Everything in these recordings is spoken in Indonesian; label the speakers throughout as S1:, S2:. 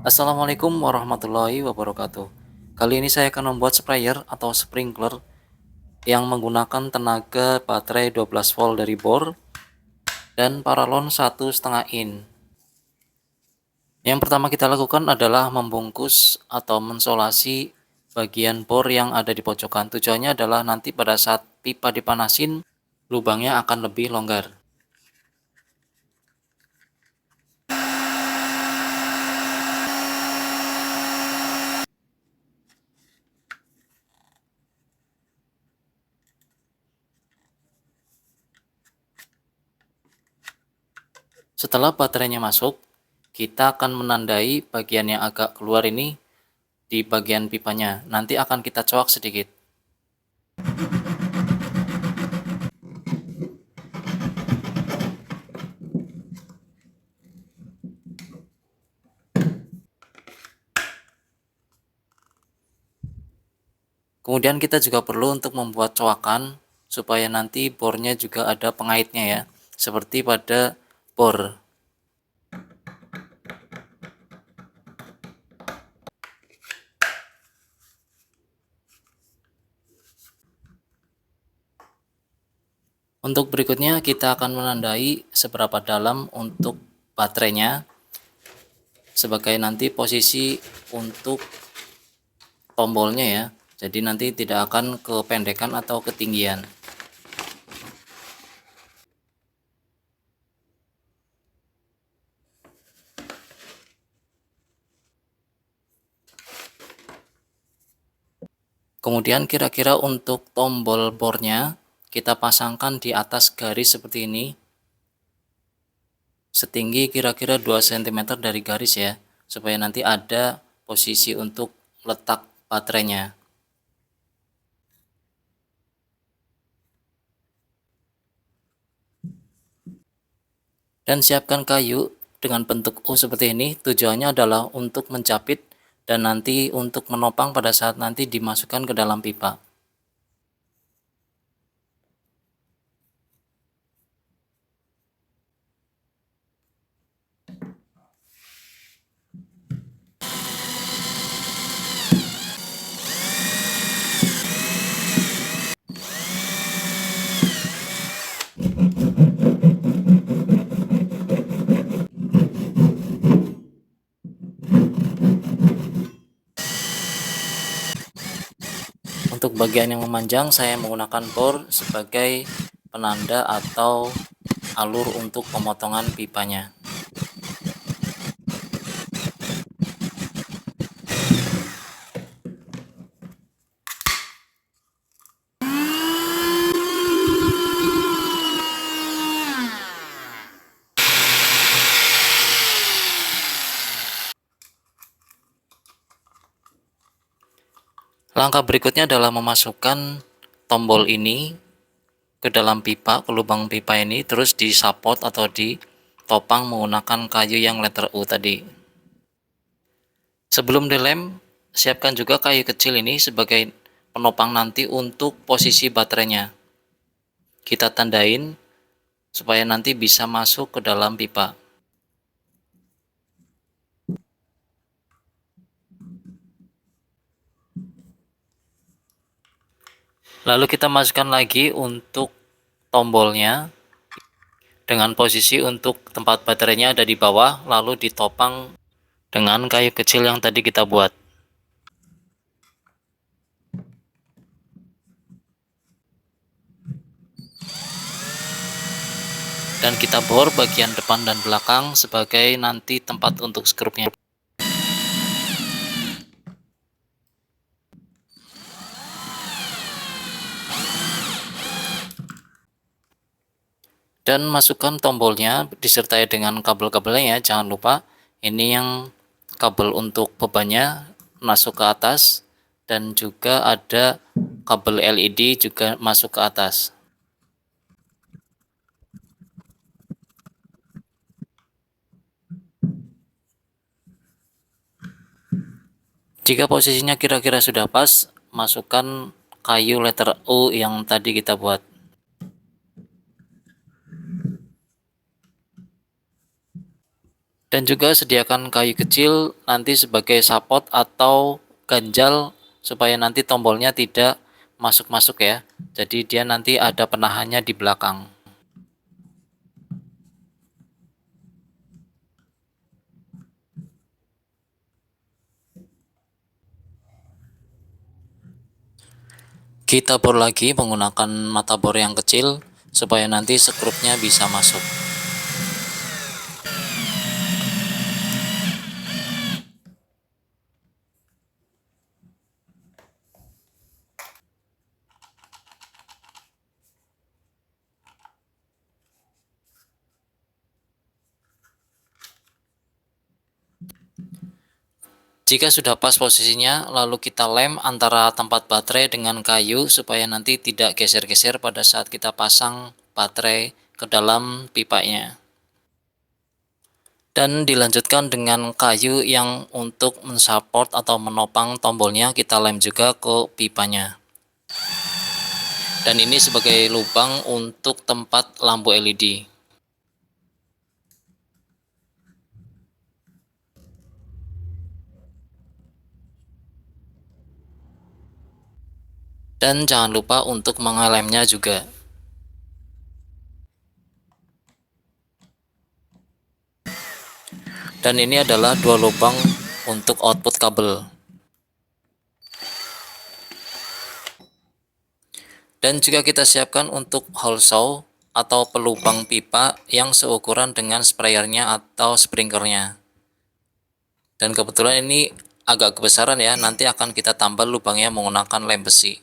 S1: Assalamualaikum warahmatullahi wabarakatuh. Kali ini saya akan membuat sprayer atau sprinkler yang menggunakan tenaga baterai 12 volt dari bor dan paralon 1,5 in. Yang pertama kita lakukan adalah membungkus atau mensolasi bagian bor yang ada di pojokan. Tujuannya adalah nanti pada saat pipa dipanasin, lubangnya akan lebih longgar. Setelah baterainya masuk, kita akan menandai bagian yang agak keluar ini di bagian pipanya. Nanti akan kita coak sedikit. Kemudian kita juga perlu untuk membuat coakan supaya nanti bornya juga ada pengaitnya ya, seperti pada bor. Untuk berikutnya kita akan menandai seberapa dalam untuk baterainya sebagai nanti posisi untuk tombolnya ya. Jadi nanti tidak akan kependekan atau ketinggian. Kemudian kira-kira untuk tombol bornya kita pasangkan di atas garis seperti ini, setinggi kira-kira 2 cm dari garis ya, supaya nanti ada posisi untuk letak baterainya. Dan siapkan kayu dengan bentuk U seperti ini, tujuannya adalah untuk mencapit dan nanti untuk menopang pada saat nanti dimasukkan ke dalam pipa. Untuk bagian yang memanjang saya menggunakan bor sebagai penanda atau alur untuk pemotongan pipanya. Langkah berikutnya adalah memasukkan tombol ini ke dalam pipa, ke lubang pipa ini, terus disapot atau ditopang menggunakan kayu yang letter U tadi. Sebelum dilem, siapkan juga kayu kecil ini sebagai penopang nanti untuk posisi baterainya. Kita tandain supaya nanti bisa masuk ke dalam pipa. Lalu kita masukkan lagi untuk tombolnya dengan posisi untuk tempat baterainya ada di bawah, lalu ditopang dengan kayu kecil yang tadi kita buat. Dan kita bor bagian depan dan belakang sebagai nanti tempat untuk skrupnya. Dan masukkan tombolnya disertai dengan kabel-kabelnya ya, jangan lupa ini yang kabel untuk bebannya masuk ke atas dan juga ada kabel LED juga masuk ke atas. Jika posisinya kira-kira sudah pas, masukkan kayu letter U yang tadi kita buat. Dan juga sediakan kayu kecil nanti sebagai support atau ganjal supaya nanti tombolnya tidak masuk-masuk ya. Jadi dia nanti ada penahannya di belakang. Kita bor lagi menggunakan mata bor yang kecil supaya nanti skrupnya bisa masuk. Jika sudah pas posisinya, lalu kita lem antara tempat baterai dengan kayu supaya nanti tidak geser-geser pada saat kita pasang baterai ke dalam pipanya. Dan dilanjutkan dengan kayu yang untuk mensupport atau menopang tombolnya kita lem juga ke pipanya. Dan ini sebagai lubang untuk tempat lampu LED. Dan jangan lupa untuk mengelemnya juga. Dan ini adalah dua lubang untuk output kabel. Dan juga kita siapkan untuk hole saw atau pelubang pipa yang seukuran dengan sprayernya atau sprinklernya. Dan kebetulan ini agak kebesaran ya, nanti akan kita tambal lubangnya menggunakan lem besi.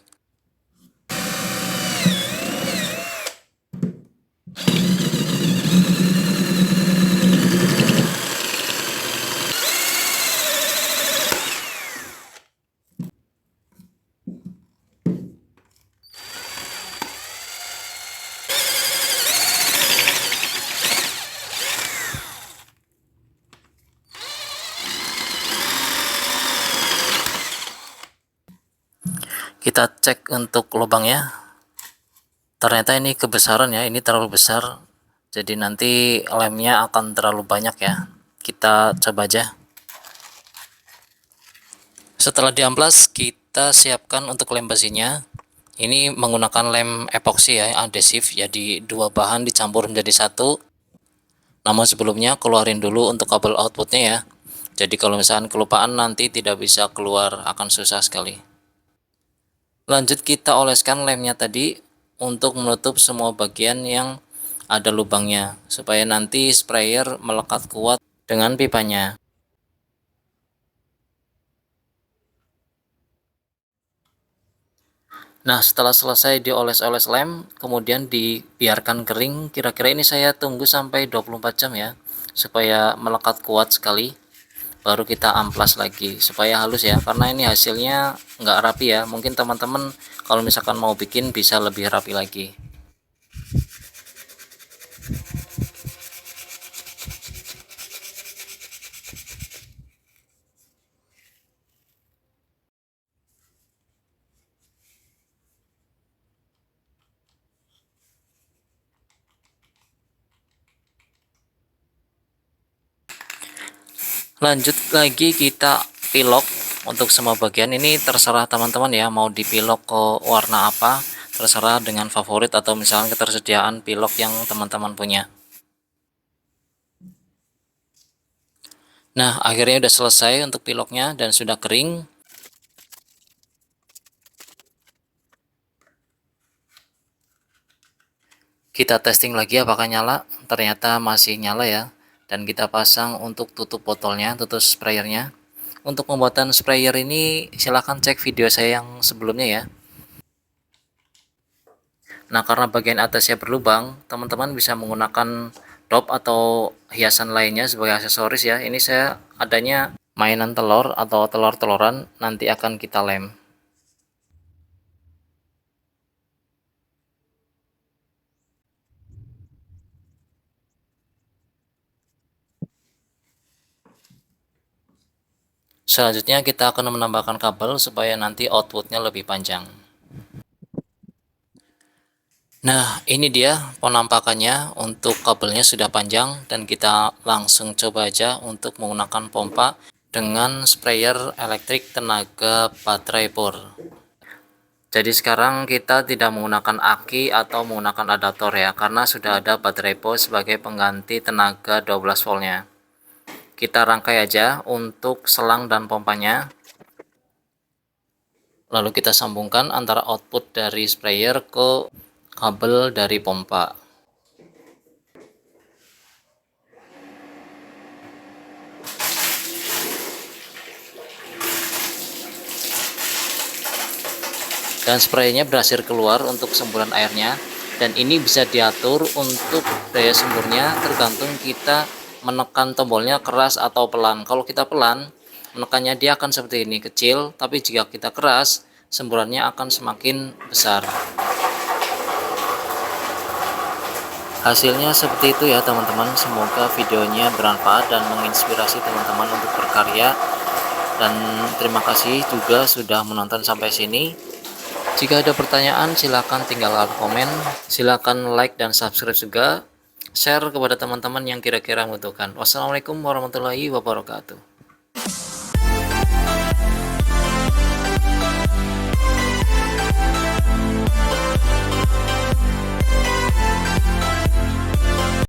S1: Kita cek untuk lubangnya. Ternyata ini kebesaran ya, ini terlalu besar. Jadi nanti lemnya akan terlalu banyak ya. Kita coba aja. Setelah diamplas, kita siapkan untuk lem besinya. Ini menggunakan lem epoksi ya, adhesif. Jadi dua bahan dicampur menjadi satu. Namun sebelumnya keluarin dulu untuk kabel outputnya ya. Jadi kalau misalkan kelupaan nanti tidak bisa keluar, akan susah sekali. Lanjut kita oleskan lemnya tadi untuk menutup semua bagian yang ada lubangnya supaya nanti sprayer melekat kuat dengan pipanya. Nah, setelah selesai dioles-oles lem, kemudian dibiarkan kering. Kira-kira ini saya tunggu sampai 24 jam ya, supaya melekat kuat sekali. Baru kita amplas lagi supaya halus ya, karena ini hasilnya nggak rapi ya. Mungkin teman-teman kalau misalkan mau bikin bisa lebih rapi lagi. Lanjut lagi kita pilok untuk semua bagian. Ini terserah teman-teman ya, mau dipilok ke warna apa, terserah dengan favorit atau misalnya ketersediaan pilok yang teman-teman punya. Nah, akhirnya udah selesai untuk piloknya dan sudah kering. Kita testing lagi apakah nyala. Ternyata masih nyala ya. Dan kita pasang untuk tutup botolnya, tutup sprayernya. Untuk pembuatan sprayer ini silahkan cek video saya yang sebelumnya ya. Nah, karena bagian atasnya berlubang, teman-teman bisa menggunakan dop atau hiasan lainnya sebagai aksesoris ya. Ini saya adanya mainan telur atau telur-teloran, nanti akan kita lem. Selanjutnya kita akan menambahkan kabel supaya nanti outputnya lebih panjang. Nah, ini dia penampakannya. Untuk kabelnya sudah panjang dan kita langsung coba aja untuk menggunakan pompa dengan sprayer elektrik tenaga baterai bor. Jadi sekarang kita tidak menggunakan aki atau menggunakan adaptor ya, karena sudah ada baterai bor sebagai pengganti tenaga 12 voltnya. Kita rangkai aja untuk selang dan pompanya. Lalu kita sambungkan antara output dari sprayer ke kabel dari pompa. Dan spraynya berhasil keluar untuk semburan airnya, dan ini bisa diatur untuk daya semburnya tergantung kita menekan tombolnya keras atau pelan. Kalau kita pelan, menekannya dia akan seperti ini, kecil, tapi jika kita keras, semburannya akan semakin besar. Hasilnya seperti itu ya teman-teman. Semoga videonya bermanfaat dan menginspirasi teman-teman untuk berkarya, dan terima kasih juga sudah menonton sampai sini. Jika ada pertanyaan silahkan tinggalkan komen, silahkan like dan subscribe juga, share kepada teman-teman yang kira-kira membutuhkan. Wassalamualaikum warahmatullahi wabarakatuh.